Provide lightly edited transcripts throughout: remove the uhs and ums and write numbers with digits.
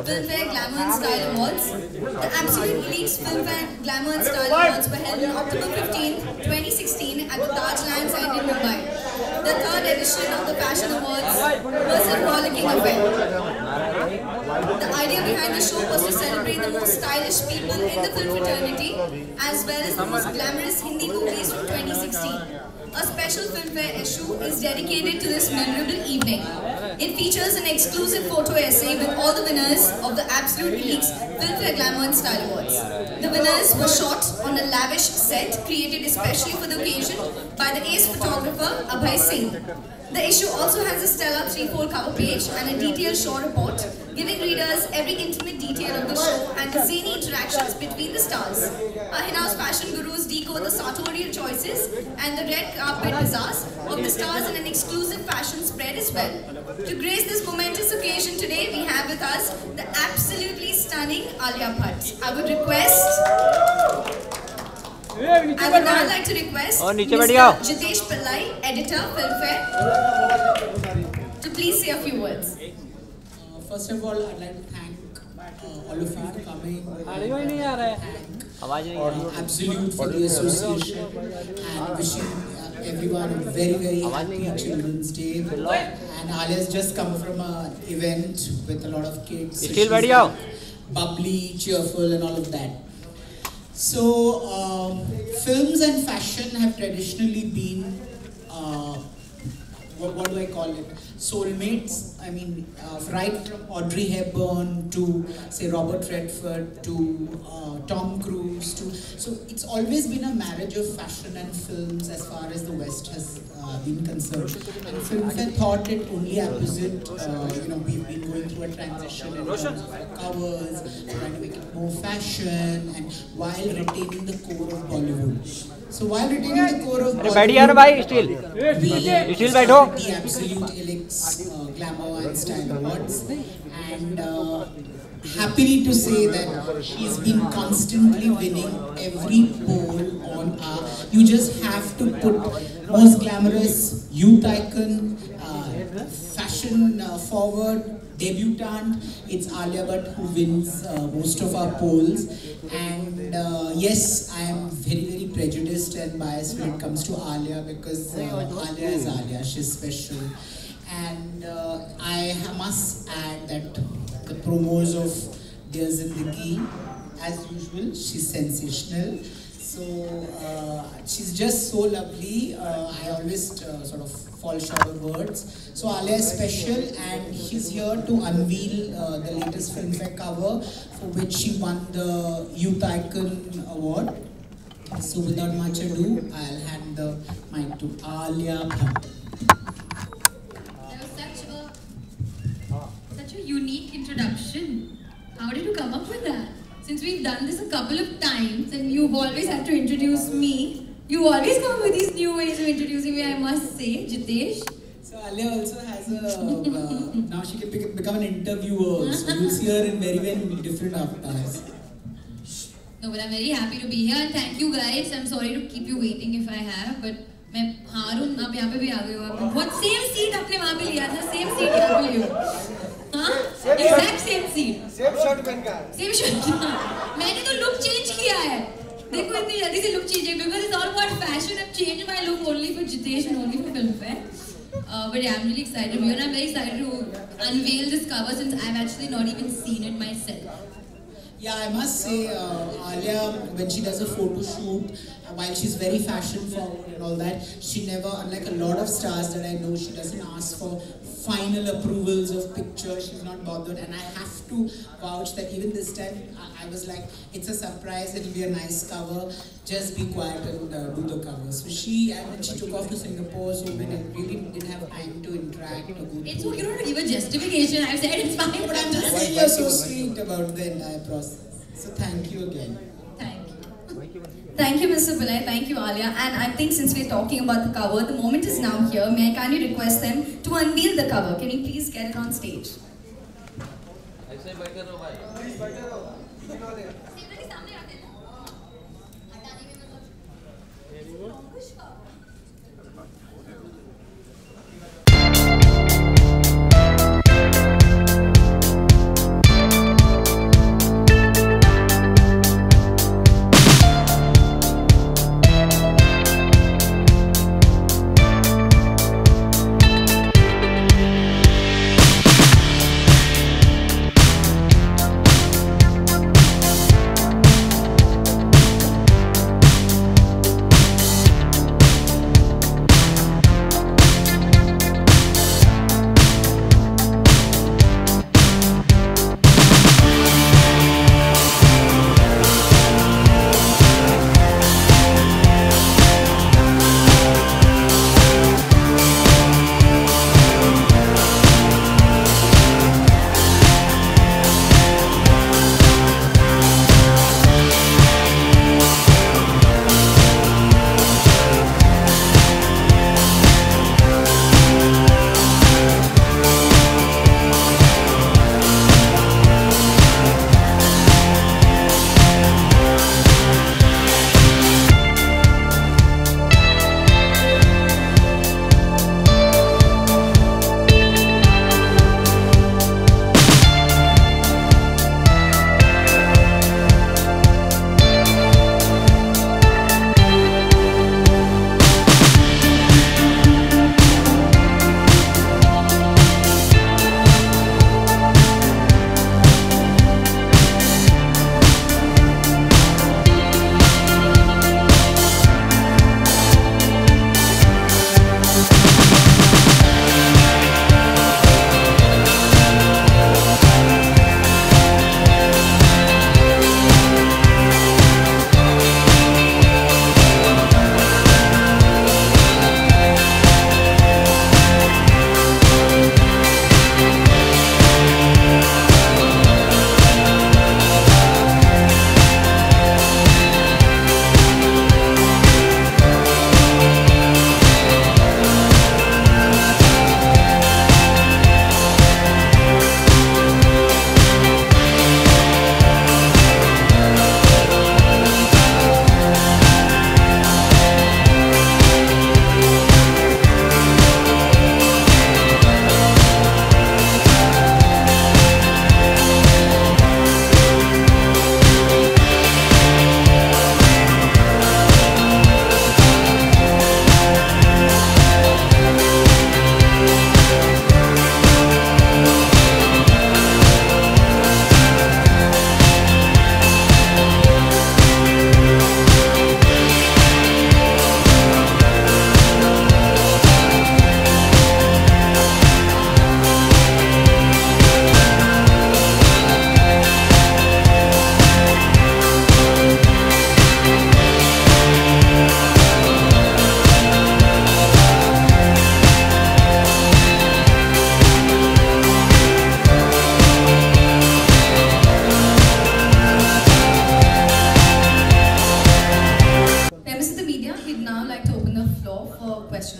Filmfare Glamour and Style Awards. The Absolute Elite's Filmfare Glamour and Style Awards were held on October 15, 2016 at the Taj Lands End in Mumbai. The third edition of the Fashion Awards was a rollicking affair. The idea behind the show was to celebrate the most stylish people in the film fraternity as well as the most glamorous Hindi movies from 2016. A special Filmfare issue is dedicated to this memorable evening. It features an exclusive photo essay with all the winners of the Absolute Elite's Filmfare Glamour and Style Awards. The winners were shot on a lavish set created especially for the occasion by the ace photographer Abhay Singh. The issue also has a stellar 3-fold cover page and a detailed show report, giving readers every intimate detail of the show and the zany interactions between the stars. Our in-house fashion gurus decode the sartorial choices and the red carpet bazaars of the stars in an exclusive fashion spread as well. To grace this momentous occasion today, we have with us the absolutely stunning Alia Bhatt. I would now like to request Mr. Jitesh Pillai, editor, Filmfare, to please say a few words. First of all, I'd like to thank all of you for coming. Thank Absolute for the association and wishing everyone a very, very happy Children's Day. And Alia's just come from an event with a lot of kids. So she's bubbly, cheerful and all of that. So, films and fashion have traditionally been, what do I call it, soulmates. I mean, right from Audrey Hepburn to, say, Robert Redford to Tom Cruise to, so it's always been a marriage of fashion and films as far as the West has been concerned. And Filmfare thought it only opposite. You know, we've been going through a transition in terms of our covers, trying to make it more fashion, and while retaining the core of Bollywood. So while retaining the core of Bollywood, we the Absolute Elite's Glamour and Style Awards, and happily to say that she's been constantly winning every poll on you just have to put most glamorous youth icon, fashion forward, debutante. It's Alia Bhatt who wins most of our polls, and yes, I am very, very prejudiced and biased when it comes to Alia because Alia is Alia, she's special. And I must add that the promos of Dear Zindagi, as usual, she's sensational. So she's just so lovely. I always sort of fall short of words. So Alia is special, and she's here to unveil the latest Filmfare cover for which she won the Youth Icon Award. So without much ado, I'll hand the mic to Alia Bhatt. That was such a unique introduction. How did you come up with that? Since we've done this a couple of times and you've always had to introduce me, you always come up with these new ways of introducing me, I must say. Jitesh? So Alia also has a, now she can become an interviewer, so you'll see her in very, very different avatars. No, but I'm very happy to be here and thank you guys. I'm sorry to keep you waiting if I have, but मैं हारून आप यहाँ पे भी आ गए हो what same seat आपने वहाँ पे लिया था same seat यहाँ पे लियो हाँ exact same seat same shirt पहन का same shirt मैंने तो look change किया है देखो इतनी जल्दी से look change because it's all about fashion. I've changed my look only for Jitesh and only for Filmfare. But yeah, I'm really excited to be here and I'm very excited to unveil this cover since I've actually not even seen it myself. Yeah, I must say, Alia, when she does a photo shoot, while she's very fashion forward and all that, she never, unlike a lot of stars that I know, she doesn't ask for final approvals of pictures. She's not bothered, and I have to vouch that even this time, I was like, it's a surprise, it'll be a nice cover, just be quiet and do the cover. So she, and then she took off to Singapore, so we really didn't have time to interact or go It's okay, you don't give a justification, I've said it's fine. But I'm just saying you're so sweet about the entire process. So thank you again. Thank you. Thank you, Mr. Pillai. Thank you, Alia. And I think since we're talking about the cover, the moment is now here. May I kindly request them to unveil the cover? Can you please get it on stage?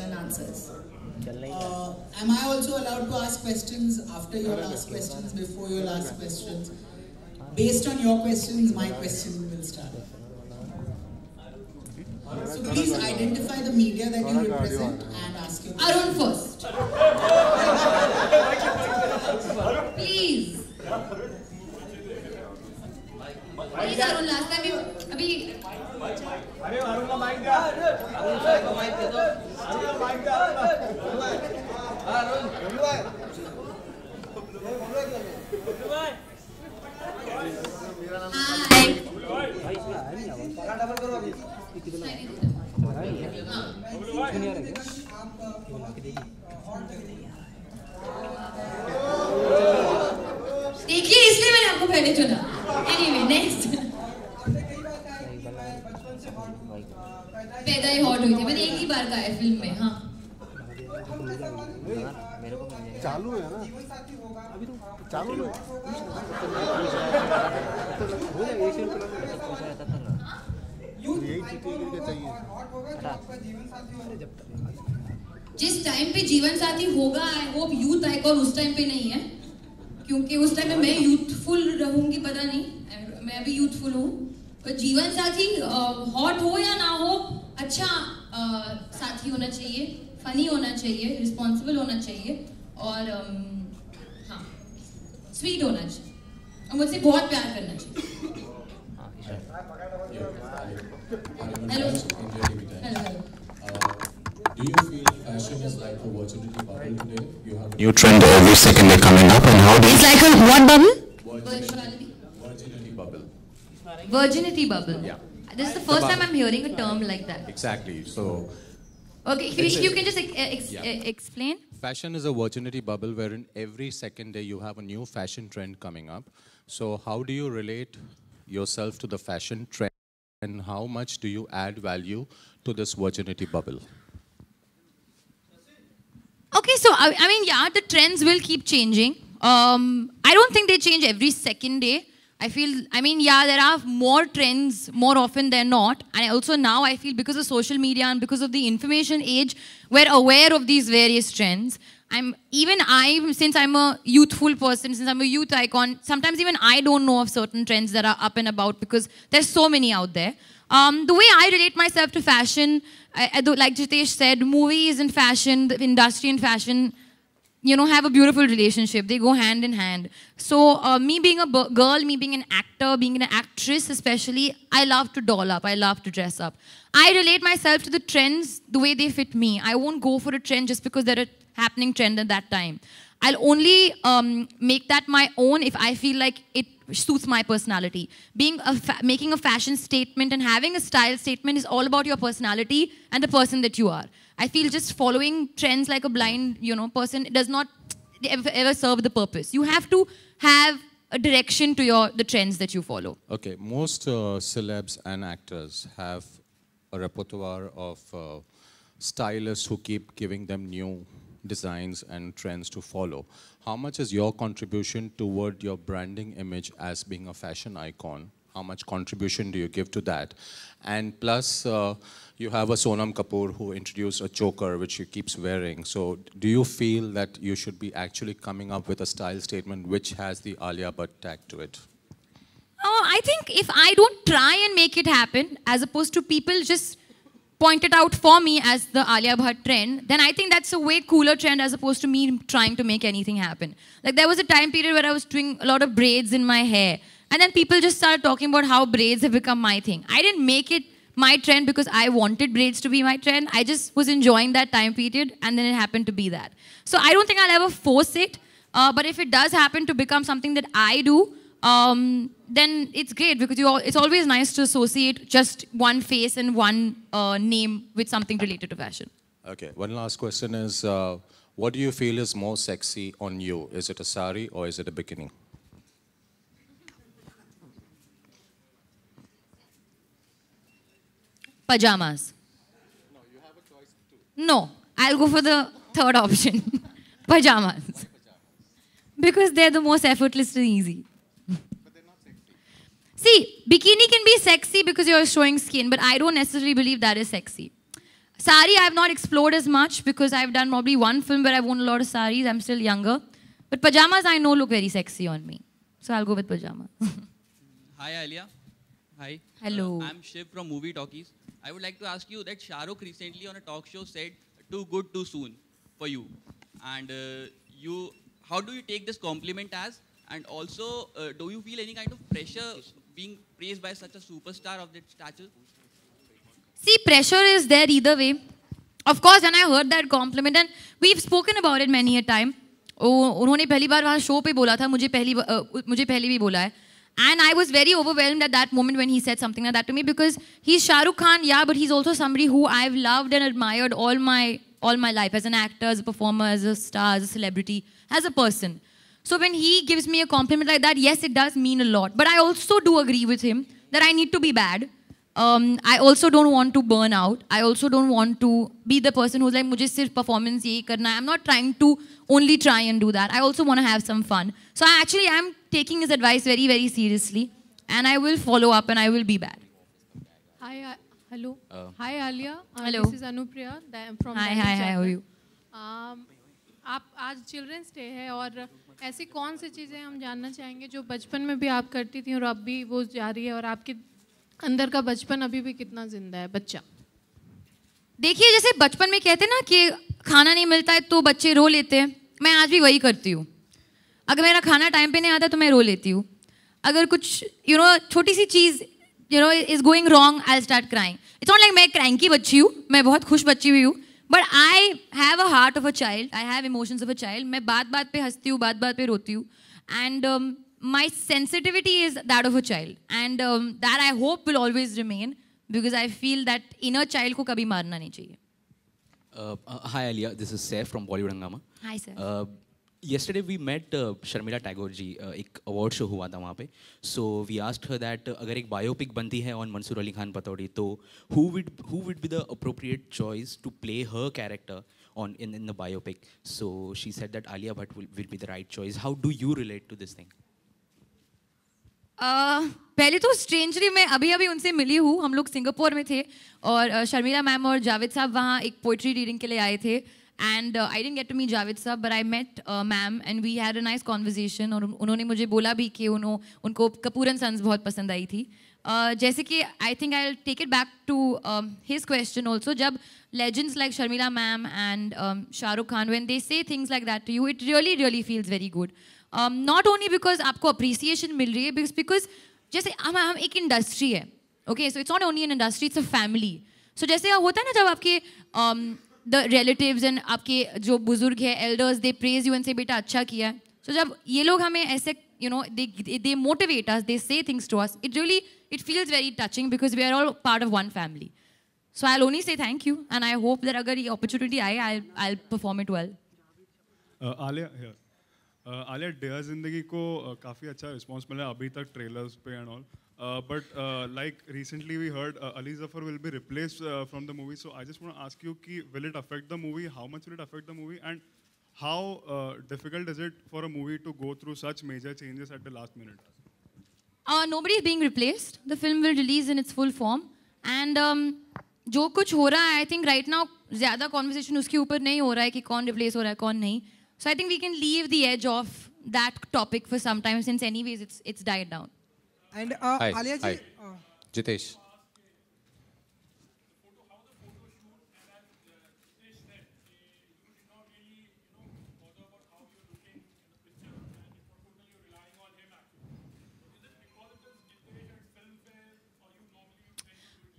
and answers. Am I also allowed to ask questions after your last questions, before your last questions? Based on your questions, my question will start. So please identify the media that you represent and ask your question. Arun first. Please. Please Arun, last time you अभी अरे अरुण का mic दे अरुण का mic दे दो अरुण का mic दे अरुण भाई हाय double करो अभी देखिए इसलिए मैंने आपको पहले चुना. Anyway, next. पैदा ही हॉट हुई थी. मैंने एक ही बार कहा है फिल्म में. हाँ. चालू है ना अभी तो चालू है यही चीजें चाहिए जिस टाइम पे जीवन साथी होगा, आई होप यूथ आइकॉन उस टाइम पे नहीं है, क्योंकि उस टाइम पे मैं यूथफुल रहूंगी पता नहीं. मैं अभी यूथफुल हूँ. पर जीवन साथी हॉट हो या ना हो, अच्छा साथी होना चाहिए, फनी होना चाहिए, रिस्पॉन्सिबल होना चाहिए और हाँ स्वीट होना चाहिए और मुझसे बहुत प्यार करना चाहिए. Hello hello. Do you feel fashion is like a virginity bubble today? You have a new trend every second day coming up, and how do you... It's like a what bubble? Virginity bubble. Virginity bubble. Yeah. This is the first time I'm hearing a term like that. Exactly. So, Okay, if you can just explain. fashion is a virginity bubble wherein every second day you have a new fashion trend coming up. So, how do you relate yourself to the fashion trend, and how much do you add value to this virginity bubble? Okay, so I mean, yeah, the trends will keep changing. I don't think they change every second day. I mean, yeah, there are more trends more often than not. And also now I feel because of social media and because of the information age, we're aware of these various trends. Since I'm a youthful person, since I'm a youth icon, sometimes even I don't know of certain trends that are up and about because there's so many out there. The way I relate myself to fashion, like Jitesh said, movies and fashion, the industry and fashion, you know, have a beautiful relationship. They go hand in hand. So me being a girl, me being an actor, being an actress especially, I love to doll up. I love to dress up. I relate myself to the trends the way they fit me. I won't go for a trend just because they're a happening trend at that time. I'll only make that my own if I feel like it suits my personality. Making a fashion statement and having a style statement is all about your personality and the person that you are. I feel just following trends like a blind, person, it does not ever serve the purpose. You have to have a direction to the trends that you follow. Okay, most celebs and actors have a repertoire of stylists who keep giving them new designs and trends to follow. How much is your contribution toward your branding image as being a fashion icon? How much contribution do you give to that? And plus, you have a Sonam Kapoor who introduced a choker which she keeps wearing. So do you feel that you should be actually coming up with a style statement which has the Alia Bhatt tag to it? I think if I don't try and make it happen, as opposed to people just point it out for me as the Alia Bhatt trend, then I think that's a way cooler trend as opposed to me trying to make anything happen. Like there was a time period where I was doing a lot of braids in my hair. And then people just started talking about how braids have become my thing. I didn't make it my trend because I wanted braids to be my trend. I just was enjoying that time period and then it happened to be that. So I don't think I'll ever force it. But if it does happen to become something that I do, then it's great because it's always nice to associate just one face and one name with something related to fashion. Okay, one last question is, what do you feel is more sexy on you? Is it a sari or is it a bikini? Pajamas. No, you have a choice too. No, I'll go for the third option. Pajamas. Because they're the most effortless and easy. But they're not sexy. See, bikini can be sexy because you're showing skin, but I don't necessarily believe that is sexy. Sari, I've not explored as much because I've done probably one film where I've worn a lot of saris. I'm still younger. But pajamas, I know, look very sexy on me. So I'll go with pajamas. Hi, Alia. Hi. Hello. I'm Shiv from Movie Talkies. I would like to ask you that Shah Rukh recently on a talk show said, too good, too soon for you. And how do you take this compliment as? And also, do you feel any kind of pressure being praised by such a superstar of that stature? See, pressure is there either way. Of course, when I heard that compliment, and we've spoken about it many a time. उन्होंने पहली बार वहाँ show पे बोला था, मुझे पहले भी बोला है. And I was very overwhelmed at that moment when he said something like that to me because he's Shah Rukh Khan, yeah, but he's also somebody who I've loved and admired all my life as an actor, as a performer, as a star, as a celebrity, as a person. So when he gives me a compliment like that, yes, it does mean a lot. But I also do agree with him that I need to be bad. I also don't want to burn out. I also don't want to be the person who's like, मुझे सिर्फ performance यही करना है. I'm not trying to only try and do that. I also want to have some fun. So I actually am taking his advice very, very seriously. And I will follow up and I will be bad. Hi, hello. Hi, Alia. Hello. This is Anupriya from Hi, how are you? आप आज children's day है और ऐसी कौन सी चीज़ें हम जानना चाहेंगे जो बचपन में भी आप करती थी और अब भी वो जारी है और आपके अंदर का बचपन अभी भी कितना जिंदा है बच्चा? देखिए जैसे बचपन में कहते हैं ना कि खाना नहीं मिलता है तो बच्चे रो लेते हैं, मैं आज भी वही करती हूँ. अगर मेरा खाना टाइम पे नहीं आता तो मैं रो लेती हूँ. अगर कुछ छोटी सी चीज़ is going wrong I start crying. It's not like मैं क्रैंकी बच्ची हूँ, मैं बहुत खुश बच्ची हुई हूँ. But I have a heart of a child, I have emotions of a child. मैं बात बात पे हंसती हूँ, बात बात पे रोती हूँ. And my sensitivity is that of a child, and that I hope will always remain because I feel that inner child को कभी मारना नहीं चाहिए. Hi Alia, this is Saif from Bollywood Hungama. Hi sir. Yesterday we met Sharmila Tagore जी, एक award show हुआ था वहाँ पे. So we asked her that अगर एक biopic बनती है on Mansoor Ali Khan Patodi, तो who would be the appropriate choice to play her character in the biopic? So she said that Alia Bhatt will be the right choice. How do you relate to this thing? पहले तो strangely मैं अभी उनसे मिली हूँ. हम लोग Singapore में थे और शर्मिला मैम और जावेद साहब वहाँ एक पोइट्री रीडिंग के लिए आए थे. And I didn't get to meet Javed साहब but I met ma'am and we had a nice conversation. और उन्होंने मुझे बोला भी कि उनको कपूर एंड सन्स बहुत पसंद आई थी. जैसे कि I think I will take it back to his question also. जब legends like Sharmila ma'am and Shahrukh Khan when they say things like that to you, it really feels very good. Not only because आपको appreciation मिल रही है, because जैसे हम एक industry है. Okay, so it's not only an industry, it's a family. So जैसे होता है ना जब आपके द रिलेटिव्स एंड आपके जो बुजुर्ग है elders they praise you and से बेटा अच्छा किया है. सो जब ये लोग हमें ऐसे दे motivate us, they say things to us, it feels very touching because we are all part of one family. So I'll only say thank you and I hope that अगर ये opportunity आए I'll perform it well. Alia Dear Zindagi को काफ़ी अच्छा response मिला अभी तक trailers पे and all. But like recently we heard Ali Zafar will be replaced from the movie. So I just want to ask you कि will it affect the movie, how much will it affect the movie, and how difficult is it for a movie to go through such major changes at the last minute? Nobody is being replaced. The film will release in its full form. And जो कुछ हो रहा है, I think right now ज़्यादा conversation उसके ऊपर नहीं हो रहा है कि कौन replace हो रहा है, कौन नहीं. So I think we can leave the edge of that topic for some time since anyways it's died down. And Hi. Alia ji, Jitesh.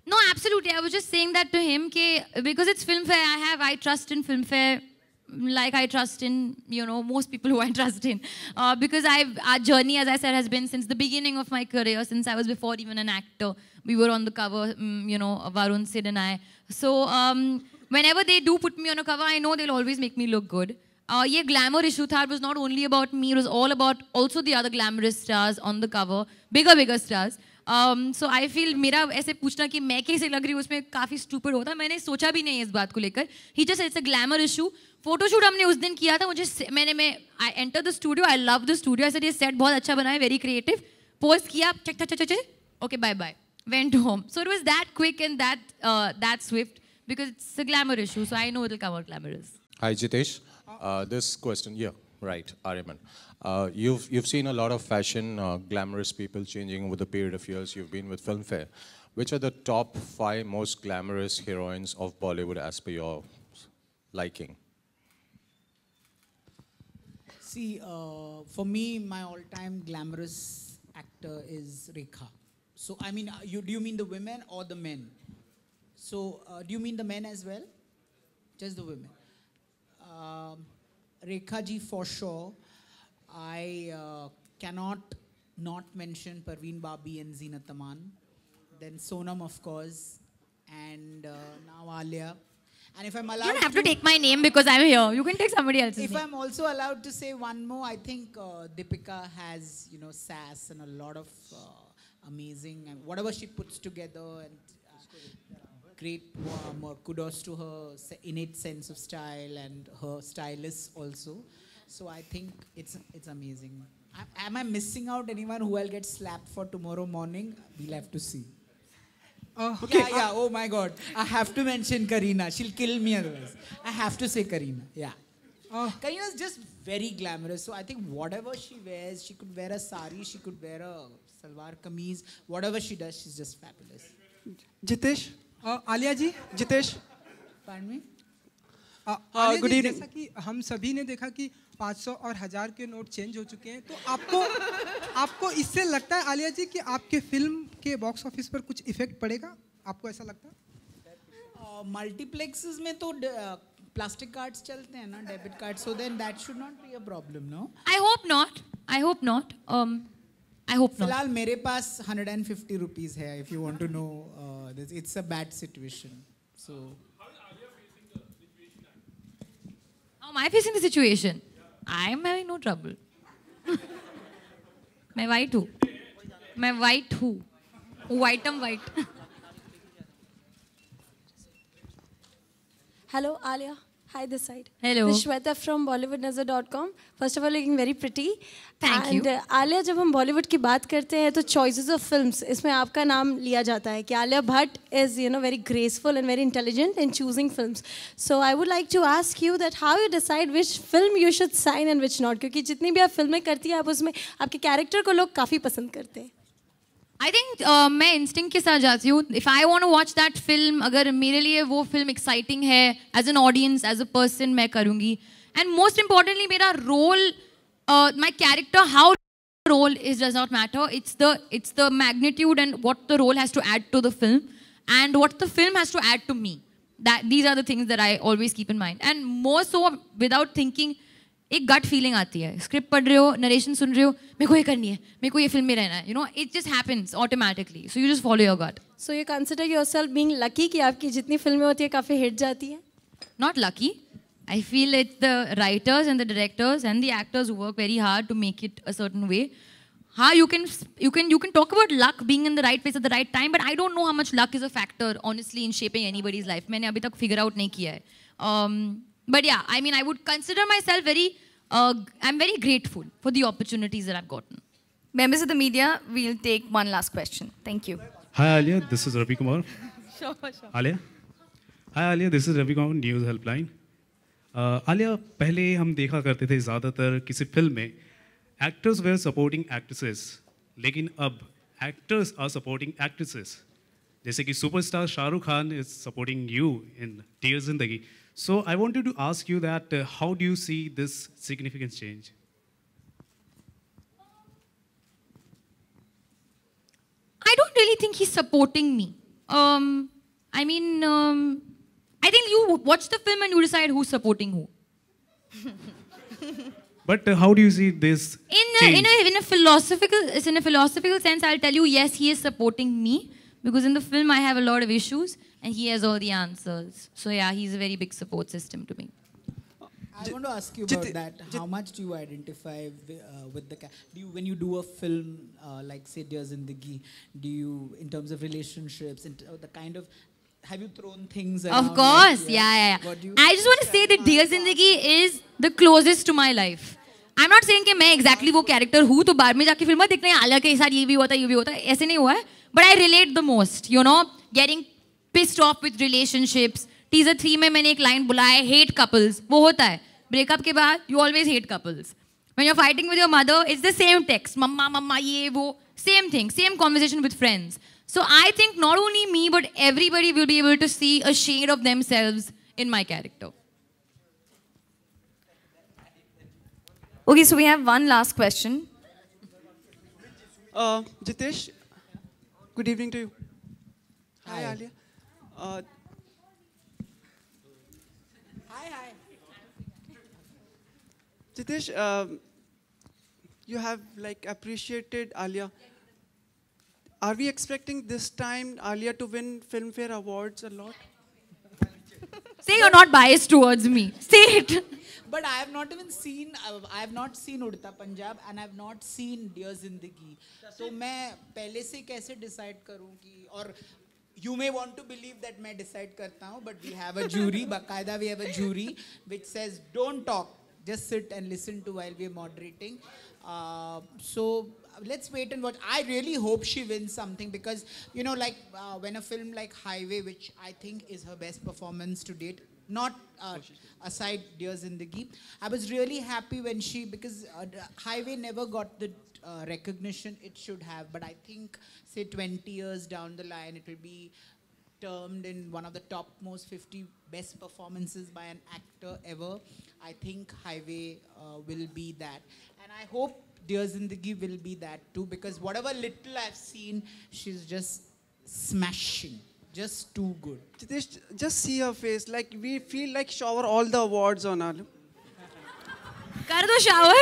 No, absolutely. I was just saying that to him because it's Filmfare, I trust in Filmfare like I trust in, most people who I trust in. Because our journey, as I said, has been since the beginning of my career, since I was before even an actor. We were on the cover, Varun, Sid and I. So whenever they do put me on a cover, I know they'll always make me look good. Ye glamour issue tha, it was not only about me, it was all about also the other glamorous stars on the cover, bigger stars. So I feel मेरा ऐसे पूछना कि मैं कैसे लग रही हूँ उसमें काफ़ी stupid होता. मैंने सोचा भी नहीं इस बात को लेकर. He just said it's a glamour issue. Photoshoot हमने उस दिन किया था. I entered the studio. I love the studio. I said ये set बहुत अच्छा बना है, very creative. Post किया, check. Okay, bye. Went home. So it was that quick and that swift. because it's a glamour issue, so I know it'll come out glamorous. Hi, Jitesh. This question, yeah, right, Aryaman. You've seen a lot of fashion, glamorous people changing over the period of years you've been with Filmfare. Which are the top 5 most glamorous heroines of Bollywood as per your liking? See, for me, my all-time glamorous actor is Rekha. So, I mean, do you mean the women or the men? So, do you mean the men as well? Just the women. Rekha ji for sure. I cannot not mention Parveen Babi and Zeenat Aman. Then Sonam, of course, and now Alia. And if I'm allowed, you don't have to take my name because I'm here. You can take somebody else's if name. I'm also allowed to say one more, I think Deepika has, you know, sass and a lot of amazing, and whatever she puts together, and great kudos to her innate sense of style and her stylists also. So I think it's amazing. Am I missing out anyone who will get slapped for tomorrow morning? We'll have to see. Okay. Yeah. Oh my God. I have to mention Kareena. She'll kill me otherwise. I have to say Kareena. Yeah. Kareena is just very glamorous. So I think whatever she wears, she could wear a sari, she could wear a salwar kameez. Whatever she does, she's just fabulous. Jitesh, Alia ji, Jitesh. Pardon me? Good evening. जैसा कि हम सभी ने देखा कि 500 और 1000 के note change हो चुके हैं, तो आपको इससे लगता है आलिया जी कि आपके फिल्म के बॉक्स ऑफिस पर कुछ इफेक्ट पड़ेगा? आपको ऐसा लगता है? मल्टीप्लेक्सेस में तो प्लास्टिक कार्ड्स चलते हैं ना, debit card, so then that should not be a problem, no? I hope not. I hope not. I hope not. फिलहाल मेरे पास 150 rupees है, if you want to know. It's a bad situation. So. How am I facing the situation? I am having no trouble. मैं white हूँ. मैं white हूँ. White am white. Hello, Alia. Hi, this side. Hello. This is Shweta from BollywoodNazar.com. First of all, looking very pretty. Thank you. And Alia, जब हम बॉलीवुड की बात करते हैं तो choices of films इसमें आपका नाम लिया जाता है कि Alia Bhatt is, you know, very graceful and very intelligent in choosing films. So I would like to ask you that how you decide which film you should sign and which not, क्योंकि जितनी भी आप फिल्में करती हैं आप उसमें आपके कैरेक्टर को लोग काफ़ी पसंद करते हैं. I think मैं instinct के साथ जाती हूँ. If I want to watch that film, अगर मेरे लिए वो film exciting है, as an audience, as a person, मैं करूँगी. And most importantly, मेरा role, my character, how role is does not matter. It's the magnitude and what the role has to add to the film, and what the film has to add to me. These are the things that I always keep in mind. And more so, without thinking, एक gut feeling आती है. Script पढ़ रहे हो, narration सुन रहे हो, मेरे को ये करनी है, मेरे को ये फिल्म में रहना है. You know, it just happens automatically. So you just follow your gut. So you consider yourself being lucky कि आपकी जितनी फिल्में होती है काफ़ी हिट जाती हैं? Not lucky. I feel it's the writers and the directors and the actors who work very hard to make it a certain way. How you can talk about luck being in the right place at the right time, but I don't know how much luck is a factor, honestly, in shaping anybody's life. मैंने अभी तक figure out नहीं किया है. But yeah, I mean, I would consider myself I'm very grateful for the opportunities that I've gotten. Members of the media, we'll take one last question. Thank you. Hi Alia, this is Ravi Kumar. Sure. Alia? Hi Alia, this is Ravi Kumar, News Helpline. Alia, पहले हम देखा करते थे ज़्यादातर किसी film में actors were supporting actresses, लेकिन अब actors are supporting actresses. जैसे कि superstar Shahrukh Khan is supporting you in Dear Zindagi. So I wanted to ask you that how do you see this significant change? I don't really think he's supporting me. I mean, I think you watch the film and you decide who's supporting who. But how do you see this change? In a philosophical sense, I'll tell you, yes, he is supporting me. Because in the film, I have a lot of issues, and he has all the answers. So yeah, he's a very big support system to me. I want to ask you about that. How much do you identify with the... when you do a film, like say Dear Zindagi, do you, in terms of relationships, the kind of... Have you thrown things around? Of course, like, yeah. I just want to say that Dear Zindagi is the closest to my life. I'm not saying कि मैं exactly वो character हूँ, तो बाद में जाके film में देखना है आलिया के साथ ये भी होता है, ऐसे नहीं हुआ है. But I relate the most, you know, getting pissed off with relationships, teaser 3 में मैंने एक लाइन बुलाया है, hate couples, वो होता है ब्रेकअप के बाद, you always hate couples. When you're fighting with your mother, it's the same text, mama, mama, ye, wo, same thing, same conversation with friends. So I think not only me, but everybody will be able to see a shade of themselves in my character. Okay, so we have one last question. Jitesh, good evening to you. Hi, Alia. Hi. Jitesh, you have like appreciated Alia. Are we expecting this time Alia to win Filmfare Awards a lot? Say you're not biased towards me. Say it. But I have not even seen, I have not seen Udta Punjab and I have not seen Dear Zindagi. So मैं पहले से कैसे decide करूँ कि, और you may want to believe that मैं decide करता हूँ, but we have a jury, बाकायदा we have a jury which says don't talk, just sit and listen to while we are moderating. So let's wait and watch. I really hope she wins something because, you know, like when a film like Highway, which I think is her best performance to date, not aside Dear Zindagi, I was really happy when she, because Highway never got the recognition it should have, but I think, say 20 years down the line, it will be termed in one of the top most 50 best performances by an actor ever. I think Highway will be that. And I hope Dear Zindagi will be that too, because whatever little I've seen, she's just smashing. Just too good. Just see her face. Like we feel like shower all the awards on Alia. कर दो shower.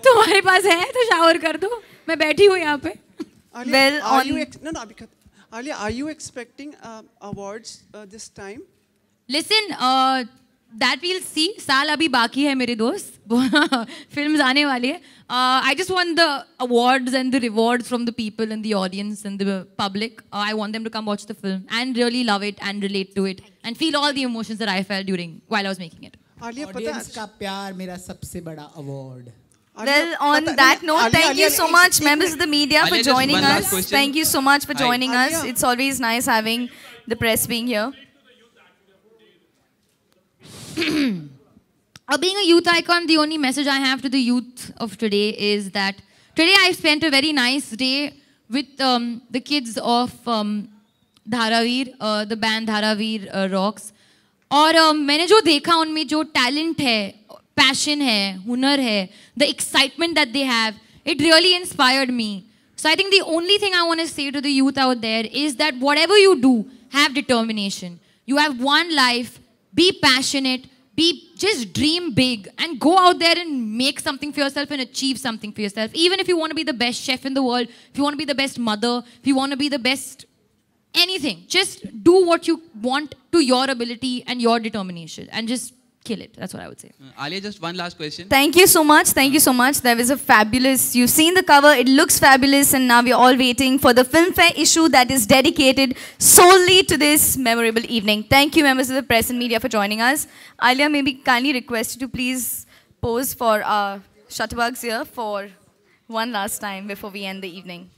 तुम्हारे पास है तो shower कर दो. मैं बैठी हूँ यहाँ पे. Well, are you Alia, are you expecting awards this time? Listen, that we'll see. साल अभी बाकी है मेरे दोस्त. Films आने वाली है. I just want the awards and the rewards from the people and the audience and the public. I want them to come watch the film and really love it and relate to it and feel all the emotions that I felt while I was making it. Audience का प्यार मेरा सबसे बड़ा award. Well, on that note, thank you so much, members of the media, for joining us. Thank you so much for joining us. It's always nice having the press being here. Being a youth icon, the only message I have to the youth of today is that today I spent a very nice day with the kids of Dharaveer, the band Dharaveer Rocks. और मैंने जो देखा उनमें जो talent है, passion है, हुनर है, the excitement that they have, it really inspired me. So I think the only thing I want to say to the youth out there is that whatever you do, have determination. You have one life, be passionate, just dream big and go out there and make something for yourself and achieve something for yourself. Even if you want to be the best chef in the world, if you want to be the best mother, if you want to be the best anything, just do what you want to your ability and your determination and just kill it. That's what I would say. Alia, just one last question. Thank you so much. Thank you so much. There was a fabulous, you've seen the cover, it looks fabulous, and now we're all waiting for the Filmfare issue that is dedicated solely to this memorable evening. Thank you, members of the press and media, for joining us. Alia, maybe kindly request you to please pose for our shutterbugs here for one last time before we end the evening.